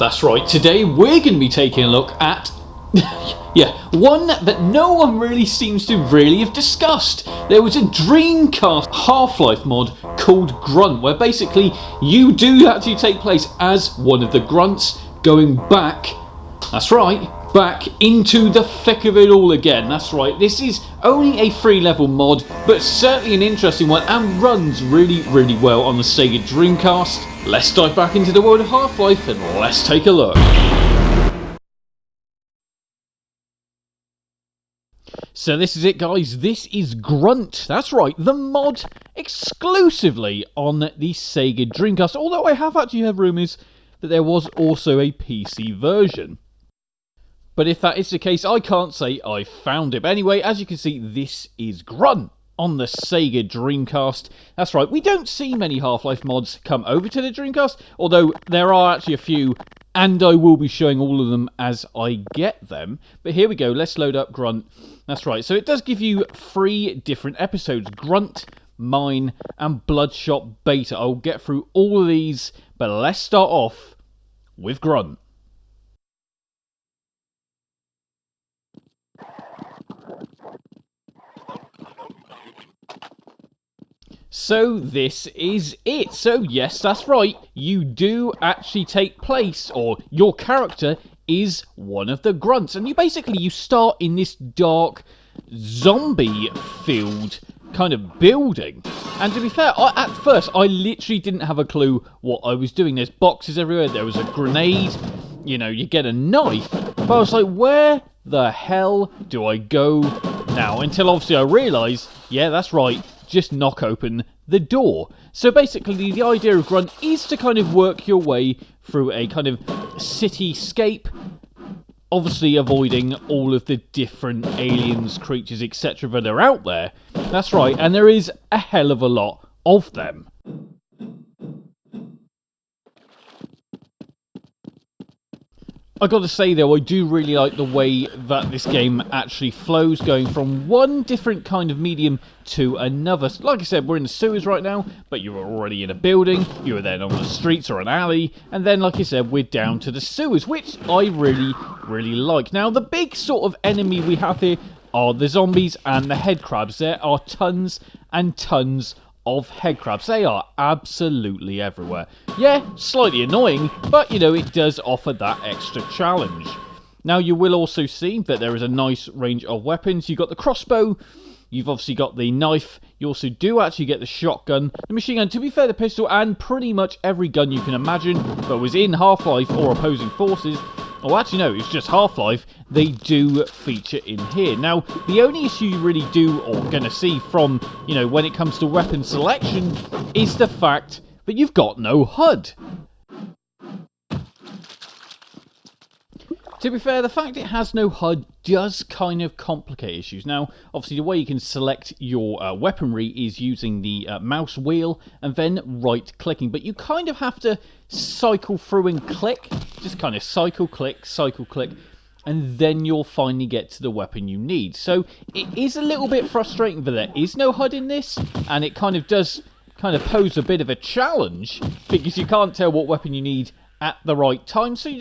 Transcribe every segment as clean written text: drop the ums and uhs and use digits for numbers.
That's right, today we're going to be taking a look at one that no one really seems to really have discussed. There was a Dreamcast Half-Life mod called Grunt, where basically you do actually take place as one of the grunts going back, that's right, back into the thick of it all again. That's right, this is only a 3-level mod, but certainly an interesting one and runs really, really well on the Sega Dreamcast. Let's dive back into the world of Half-Life and let's take a look. So this is it, guys. This is Grunt. That's right, the mod exclusively on the Sega Dreamcast, although I have actually heard rumours that there was also a PC version. But if that is the case, I can't say I found it. But anyway, as you can see, this is Grunt on the Sega Dreamcast. That's right, we don't see many Half-Life mods come over to the Dreamcast, although there are actually a few, and I will be showing all of them as I get them. But here we go, let's load up Grunt. That's right, so it does give you 3 different episodes: Grunt, Mine, and Bloodshot Beta. I'll get through all of these, but let's start off with Grunt. So this is it. So yes, that's right, you do actually take place, or your character is one of the grunts, and you start in this dark zombie filled kind of building. And to be fair, at first I literally didn't have a clue what I was doing. There's boxes everywhere, there was a grenade, you get a knife, but I was like, where the hell do I go now? Until obviously I realised, yeah, that's right, just knock open the door. So basically the idea of Grunt is to kind of work your way through a kind of cityscape, obviously avoiding all of the different aliens, creatures, etc. that are out there. That's right, and there is a hell of a lot of them. I gotta say though, I do really like the way that this game actually flows, going from one different kind of medium to another. Like I said, we're in the sewers right now, but you're already in a building, you were then on the streets or an alley, and then, like I said, we're down to the sewers, which I really, really like. Now, the big sort of enemy we have here are the zombies and the head crabs. There are tons and tons of head crabs. They are absolutely everywhere. Yeah, slightly annoying, but it does offer that extra challenge. Now you will also see that there is a nice range of weapons. You've got the crossbow, you've obviously got the knife, you also do actually get the shotgun, the machine gun, to be fair, the pistol, and pretty much every gun you can imagine that was in Half-Life or Opposing Forces. Oh, actually no, it's just Half-Life, they do feature in here. Now, the only issue you really do, or going to see from, when it comes to weapon selection, is the fact that you've got no HUD. To be fair, the fact it has no HUD does kind of complicate issues. Now, obviously the way you can select your weaponry is using the mouse wheel and then right-clicking, but you kind of have to cycle through and click, just kind of cycle, click, and then you'll finally get to the weapon you need. So it is a little bit frustrating that there is no HUD in this, and it kind of does pose a bit of a challenge, because you can't tell what weapon you need at the right time. So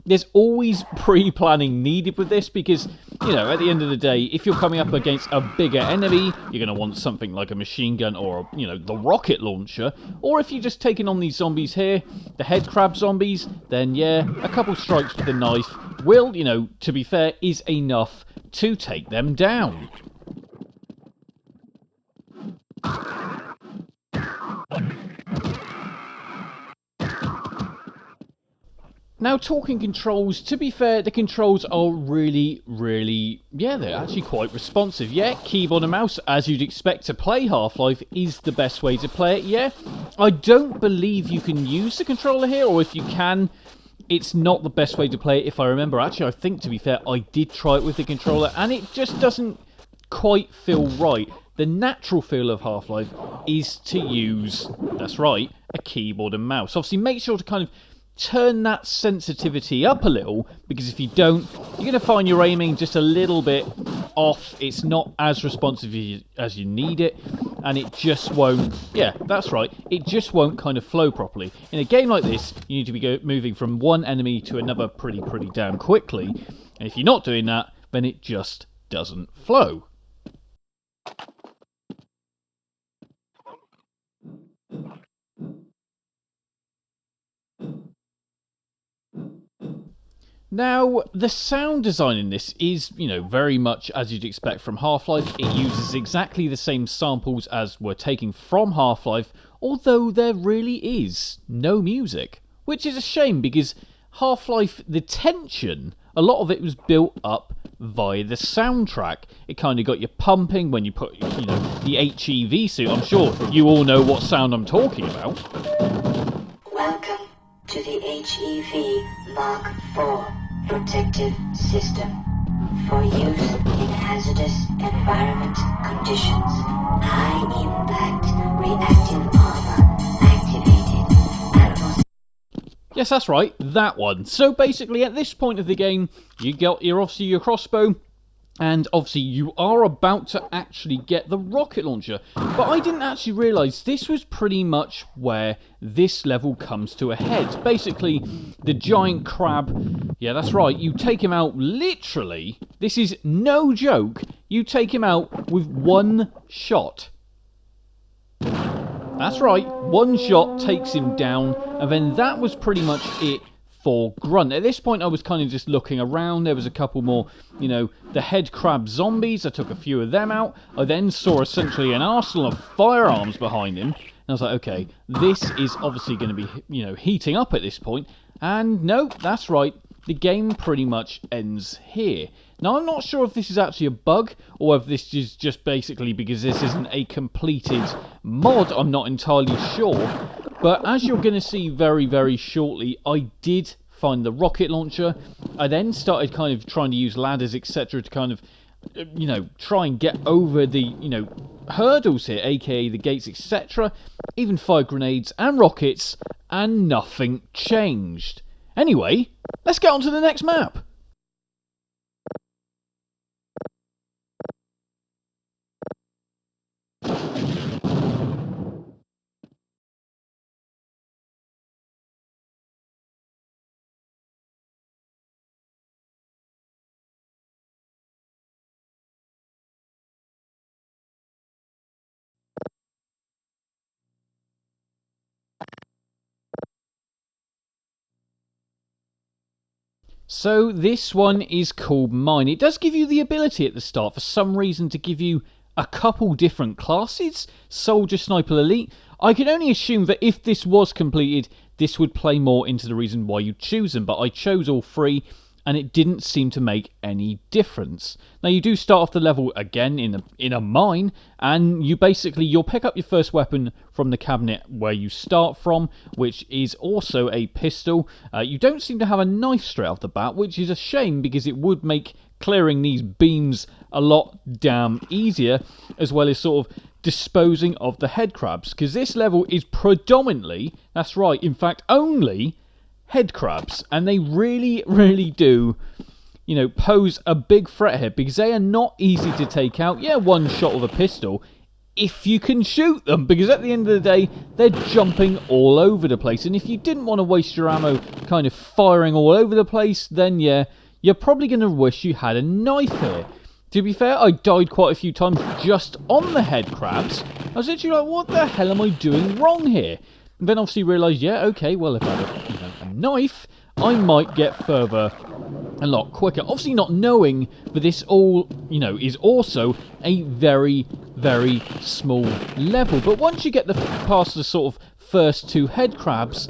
there's always pre-planning needed with this, because at the end of the day, if you're coming up against a bigger enemy, you're going to want something like a machine gun or the rocket launcher. Or if you're just taking on these zombies here, the head crab zombies, then yeah, a couple strikes with the knife will, to be fair, is enough to take them down. Now, talking controls, to be fair, the controls are really, really, they're actually quite responsive. Yeah, keyboard and mouse, as you'd expect to play Half-Life, is the best way to play it, yeah. I don't believe you can use the controller here, or if you can, it's not the best way to play it, if I remember. Actually, I think, to be fair, I did try it with the controller, and it just doesn't quite feel right. The natural feel of Half-Life is to use, that's right, a keyboard and mouse. Obviously, make sure to kind of turn that sensitivity up a little, because if you don't, you're going to find your aiming just a little bit off. It's not as responsive as you need it, and it just won't, yeah, that's right, it just won't kind of flow properly. In a game like this, you need to be moving from one enemy to another pretty damn quickly, and if you're not doing that, then it just doesn't flow. Now, the sound design in this is, very much as you'd expect from Half-Life. It uses exactly the same samples as we're taking from Half-Life, although there really is no music. Which is a shame, because Half-Life, the tension, a lot of it was built up via the soundtrack. It kind of got you pumping when you put, the HEV suit. I'm sure you all know what sound I'm talking about. Welcome to the HEV Mark IV protective system for use in hazardous environment conditions. High impact reactive armor activated. Yes, that's right, that one. So basically, at this point of the game, you got obviously your crossbow, and obviously you are about to actually get the rocket launcher. But I didn't actually realise this was pretty much where this level comes to a head. Basically, the giant crab, yeah, that's right, you take him out literally, this is no joke, you take him out with one shot. That's right, one shot takes him down, and then that was pretty much it for Grunt. At this point, I was kind of just looking around. There was a couple more, the head crab zombies. I took a few of them out. I then saw essentially an arsenal of firearms behind him. And I was like, okay, this is obviously going to be, heating up at this point. And no, that's right, the game pretty much ends here. Now, I'm not sure if this is actually a bug, or if this is just basically because this isn't a completed mod. I'm not entirely sure. But as you're going to see very shortly, I did find the rocket launcher. I then started kind of trying to use ladders, etc. to kind of, try and get over the, hurdles here, aka the gates, etc. Even fired grenades and rockets, and nothing changed. Anyway, let's get on to the next map. So this one is called Mine. It does give you the ability at the start for some reason to give you a couple different classes. Soldier, Sniper, Elite. I can only assume that if this was completed, this would play more into the reason why you choose them. But I chose all three, and it didn't seem to make any difference. Now, you do start off the level again in a mine, and you'll pick up your first weapon from the cabinet where you start from, which is also a pistol. You don't seem to have a knife straight off the bat, which is a shame because it would make clearing these beams a lot damn easier, as well as sort of disposing of the head crabs, because this level is predominantly, that's right, in fact only head crabs, and they really do, pose a big threat here, because they are not easy to take out. Yeah, one shot with a pistol, if you can shoot them, because at the end of the day, they're jumping all over the place, and if you didn't want to waste your ammo kind of firing all over the place, then yeah, you're probably going to wish you had a knife here. To be fair, I died quite a few times just on the head crabs. I was literally like, what the hell am I doing wrong here? And then obviously realised, yeah, okay, well, if I had a knife, I might get further a lot quicker. Obviously not knowing that this all, is also a very small level. But once you get past the sort of first two head crabs,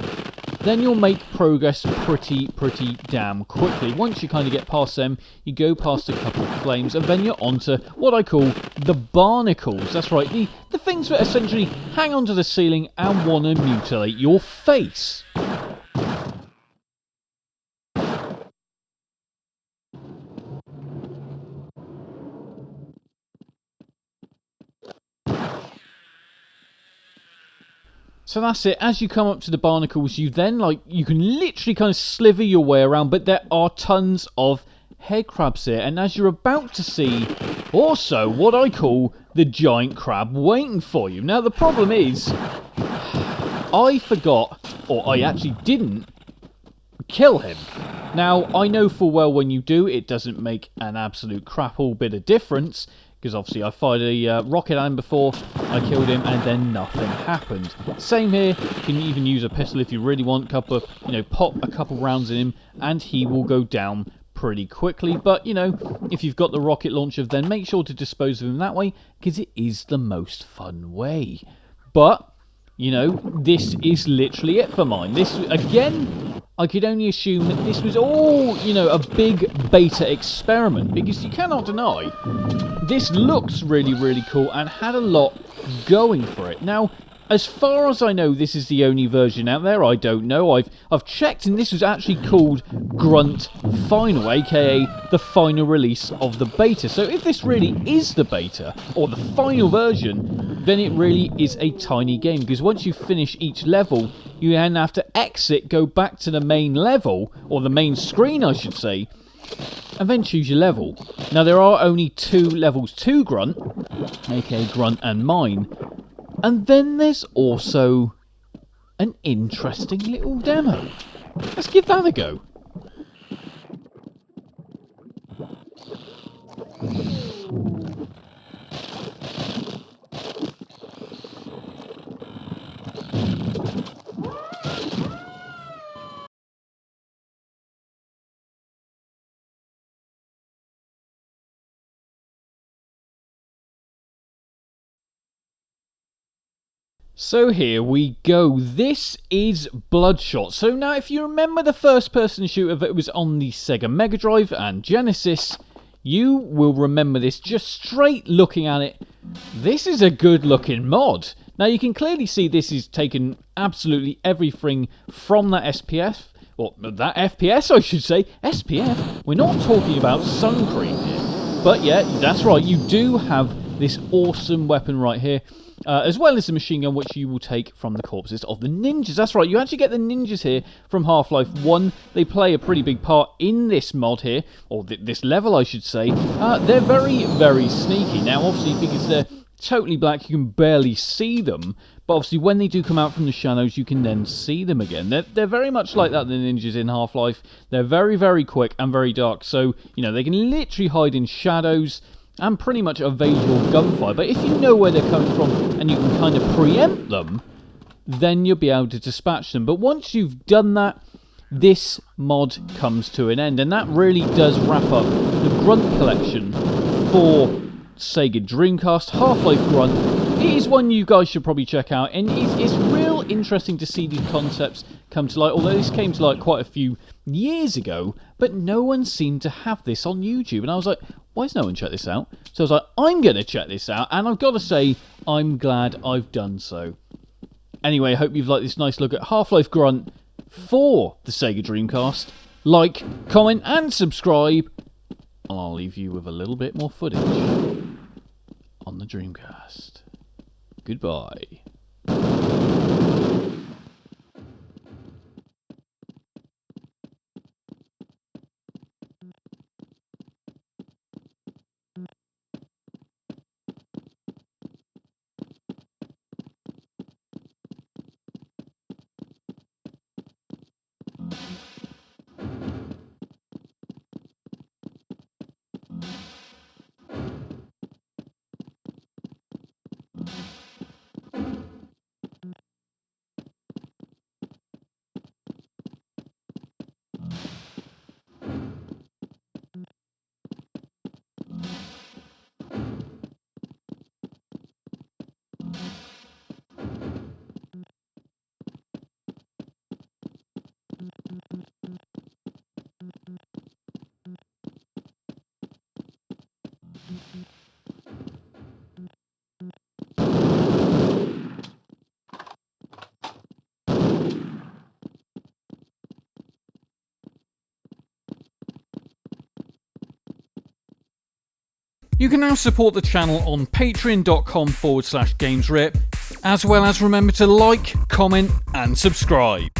then you'll make progress pretty damn quickly. Once you kind of get past them, you go past a couple of flames, and then you're onto what I call the barnacles. That's right, the things that essentially hang onto the ceiling and want to mutilate your face. So that's it. As you come up to the barnacles, you then, you can literally kind of sliver your way around, but there are tons of head crabs here. And as you're about to see, also what I call the giant crab waiting for you. Now, the problem is, I forgot, or I actually didn't, kill him. Now, I know full well when you do, it doesn't make an absolute crap all bit of difference, because obviously I fired a rocket at him before, I killed him, and then nothing happened. Same here, you can even use a pistol if you really want, pop a couple rounds in him, and he will go down pretty quickly. But, if you've got the rocket launcher, then make sure to dispose of him that way, because it is the most fun way. But, this is literally it for mine. This, again, I could only assume that this was all, a big beta experiment, because you cannot deny this looks really, really cool and had a lot going for it. Now, as far as I know, this is the only version out there. I don't know. I've checked, and this was actually called Grunt Final, aka the final release of the beta. So if this really is the beta, or the final version, then it really is a tiny game, because once you finish each level, you then have to exit, go back to the main level, or the main screen, I should say, and then choose your level. Now, there are only 2 levels to Grunt, aka Grunt and Mine. And then there's also an interesting little demo. Let's give that a go. So here we go. This is Bloodshot. So now, if you remember the first-person shooter that was on the Sega Mega Drive and Genesis, you will remember this just straight looking at it. This is a good-looking mod. Now, you can clearly see this is taken absolutely everything from that SPF, or that FPS, I should say. SPF? We're not talking about sun cream here. But yeah, that's right. You do have this awesome weapon right here. As well as the machine gun, which you will take from the corpses of the ninjas. That's right, you actually get the ninjas here from Half-Life 1. They play a pretty big part in this mod here, or this level, I should say. They're very, very sneaky. Now, obviously, because they're totally black, you can barely see them. But obviously, when they do come out from the shadows, you can then see them again. They're very much like that, the ninjas in Half-Life. They're very, very quick and very dark. So, they can literally hide in shadows and pretty much evade your gunfire. But if you know where they're coming from and you can kind of preempt them, then you'll be able to dispatch them. But once you've done that, this mod comes to an end. And that really does wrap up the Grunt collection for Sega Dreamcast. Half-Life Grunt. It is one you guys should probably check out. And it's real interesting to see these concepts come to light. Although this came to light quite a few years ago, but no one seemed to have this on YouTube. And I was like, why has no one checked this out? So I was like, I'm going to check this out, and I've got to say, I'm glad I've done so. Anyway, I hope you've liked this nice look at Half-Life Grunt for the Sega Dreamcast. Like, comment, and subscribe, and I'll leave you with a little bit more footage on the Dreamcast. Goodbye. You can now support the channel on patreon.com/gamesrip, as well as remember to like, comment and subscribe.